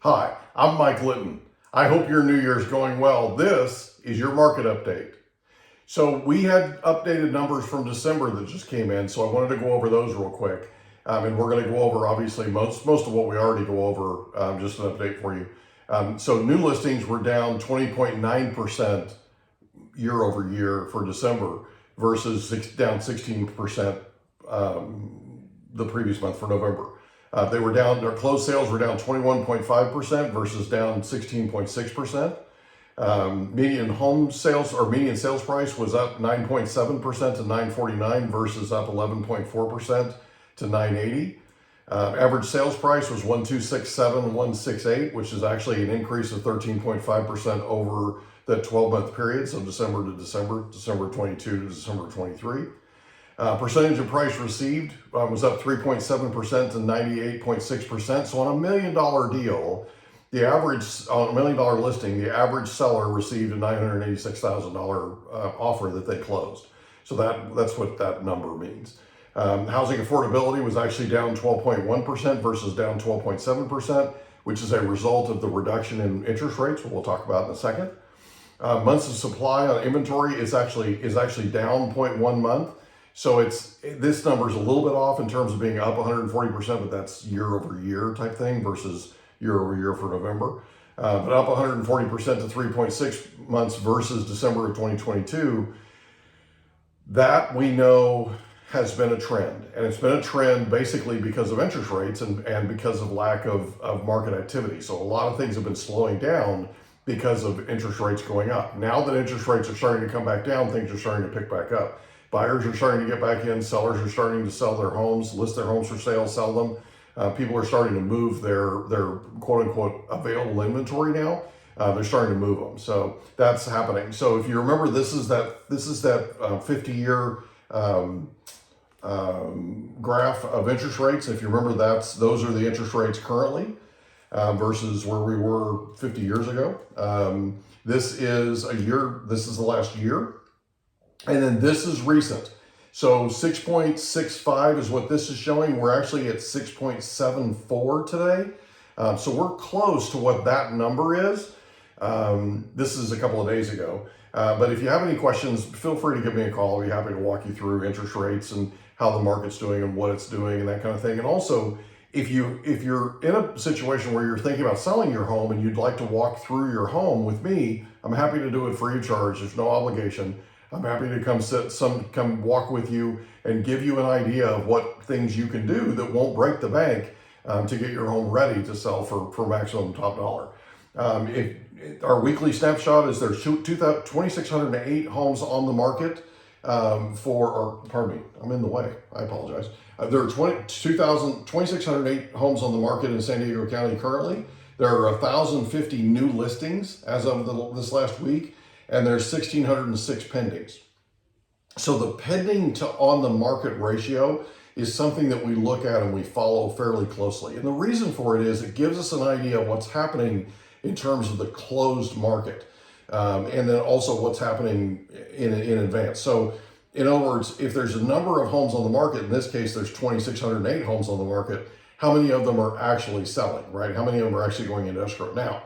Hi, I'm Mike Litton. I hope your New Year's going well. This is your market update. So we had updated numbers from December that just came in, so I wanted to go over those real quick. And we're going to go over obviously most of what we already go over. Just an update for you. So new listings were down 20.9% year over year for December versus down 16% the previous month for November. They were down, their closed sales were down 21.5% versus down 16.6%. Median home sales or median sales price was up 9.7% to 949 versus up 11.4% to 980. Average sales price was 1267168, which is actually an increase of 13.5% over the 12-month period, so December to December, December 22 to December 23. Percentage of price received was up 3.7% to 98.6%. So on $1 million deal, the average on $1 million listing, the average seller received a $986,000 offer that they closed. So that's what that number means. Housing affordability was actually down 12.1% versus down 12.7%, which is a result of the reduction in interest rates, what we'll talk about in a second. Months of supply on inventory is actually down 0.1 month. So this number is a little bit off in terms of being up 140%, but that's year over year type thing versus year over year for November. But up 140% to 3.6 months versus December of 2022. That we know has been a trend. And it's been a trend basically because of interest rates and because of lack of market activity. So a lot of things have been slowing down because of interest rates going up. Now that interest rates are starting to come back down, things are starting to pick back up. Buyers are starting to get back in. Sellers are starting to sell their homes, list their homes for sale, sell them. People are starting to move their quote unquote available inventory now. They're starting to move them. So that's happening. So if you remember, this is that 50-year graph of interest rates. If you remember, those are the interest rates currently versus where we were 50 years ago. This is the last year. And then this is recent. So 6.65 is what this is showing. We're actually at 6.74 today. So we're close to what that number is. This is a couple of days ago. But if you have any questions, feel free to give me a call. I'll be happy to walk you through interest rates and how the market's doing and what it's doing and that kind of thing. And also, if you're in a situation where you're thinking about selling your home and you'd like to walk through your home with me, I'm happy to do it free of charge. There's no obligation. I'm happy to come walk with you and give you an idea of what things you can do that won't break the bank to get your home ready to sell for maximum top dollar. Our weekly snapshot is there's 2,608 homes on the market pardon me, I'm in the way. I apologize. There are 2,608 homes on the market in San Diego County currently. There are 1,050 new listings as of this last week. And there's 1,606 pendings. So the pending to on the market ratio is something that we look at and we follow fairly closely. And the reason for it is it gives us an idea of what's happening in terms of the closed market. And then also what's happening in advance. So in other words, if there's a number of homes on the market, in this case, there's 2,608 homes on the market, how many of them are actually selling, right? How many of them are actually going into escrow? Now,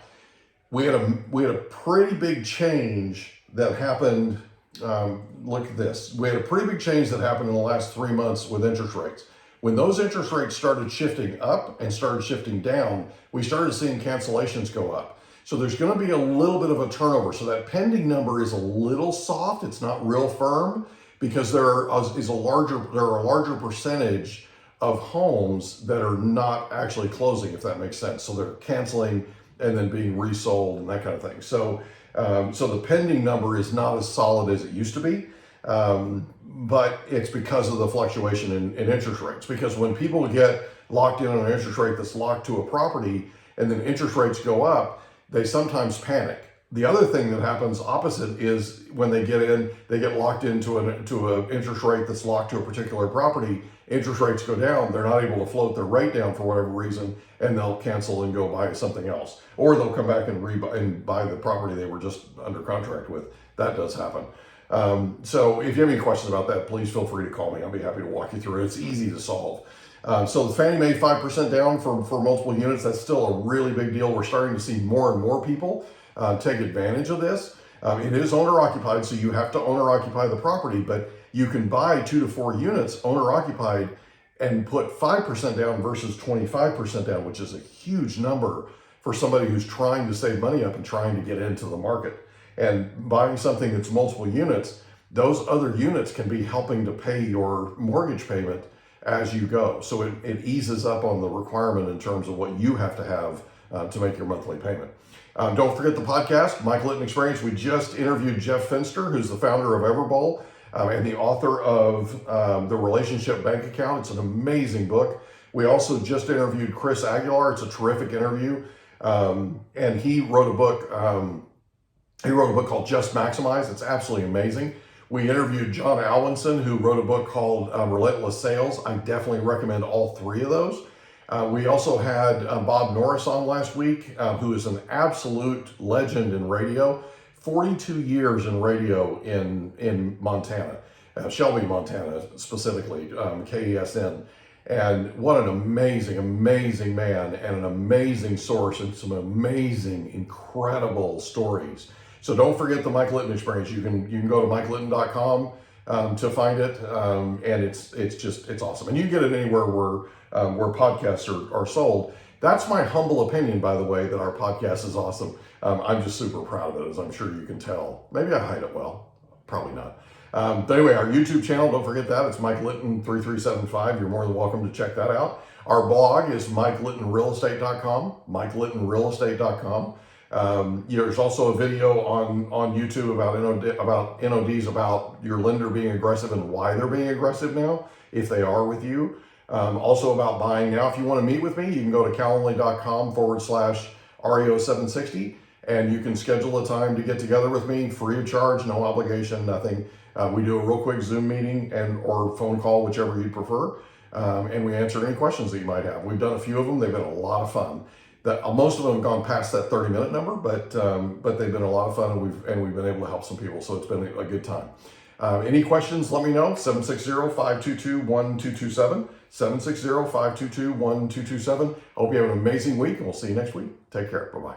we had a pretty big change that happened. Look at this. We had a pretty big change that happened in the last 3 months with interest rates. When those interest rates started shifting up and started shifting down, we started seeing cancellations go up. So there's going to be a little bit of a turnover. So that pending number is a little soft. It's not real firm because there are a larger percentage of homes that are not actually closing, if that makes sense. So they're canceling and then being resold and that kind of thing. So the pending number is not as solid as it used to be, but it's because of the fluctuation in interest rates. Because when people get locked in on an interest rate that's locked to a property and then interest rates go up, they sometimes panic. The other thing that happens opposite is when they get locked into an interest rate that's locked to a particular property. Interest rates go down, they're not able to float their rate down for whatever reason, and they'll cancel and go buy something else. Or they'll come back and buy the property they were just under contract with. That does happen. So if you have any questions about that, please feel free to call me. I'll be happy to walk you through it. It's easy to solve. So the Fannie Mae 5% down for multiple units, that's still a really big deal. We're starting to see more and more people take advantage of this. It is owner occupied, so you have to owner occupy the property, but you can buy 2 to 4 units owner occupied and put 5% down versus 25% down, which is a huge number for somebody who's trying to save money up and trying to get into the market. And buying something that's multiple units, those other units can be helping to pay your mortgage payment as you go. So it eases up on the requirement in terms of what you have to have to make your monthly payment. Don't forget the podcast, Mike Litton Experience. We just interviewed Jeff Finster, who's the founder of Everbowl and the author of The Relationship Bank Account. It's an amazing book. We also just interviewed Chris Aguilar. It's a terrific interview. And he wrote a book. He wrote a book called Just Maximize. It's absolutely amazing. We interviewed John Alwinson, who wrote a book called Relentless Sales. I definitely recommend all 3 of those. We also had Bob Norris on last week, who is an absolute legend in radio. 42 years in radio in Montana, Shelby, Montana specifically, KESN. And what an amazing, amazing man and an amazing source and some amazing, incredible stories. So don't forget the Mike Litton Experience. You can go to MikeLitton.com to find it, and it's awesome. And you can get it anywhere where podcasts are sold. That's my humble opinion, by the way, that our podcast is awesome. I'm just super proud of it, as I'm sure you can tell. Maybe I hide it well, probably not. But anyway, our YouTube channel, don't forget that. It's Mike Litton 3375. You're more than welcome to check that out. Our blog is MikeLittonRealEstate.com, MikeLittonRealEstate.com. There's also a video on YouTube about NODs, about your lender being aggressive and why they're being aggressive now, if they are with you. Also about buying now. If you want to meet with me, you can go to Calendly.com/REO760, and you can schedule a time to get together with me, free of charge, no obligation, nothing. We do a real quick Zoom meeting or phone call, whichever you prefer, and we answer any questions that you might have. We've done a few of them. They've been a lot of fun. Most of them have gone past that 30-minute number, but they've been a lot of fun, and we've been able to help some people, so it's been a good time. Any questions, let me know, 760-522-1227, 760-522-1227. Hope you have an amazing week, and we'll see you next week. Take care. Bye-bye.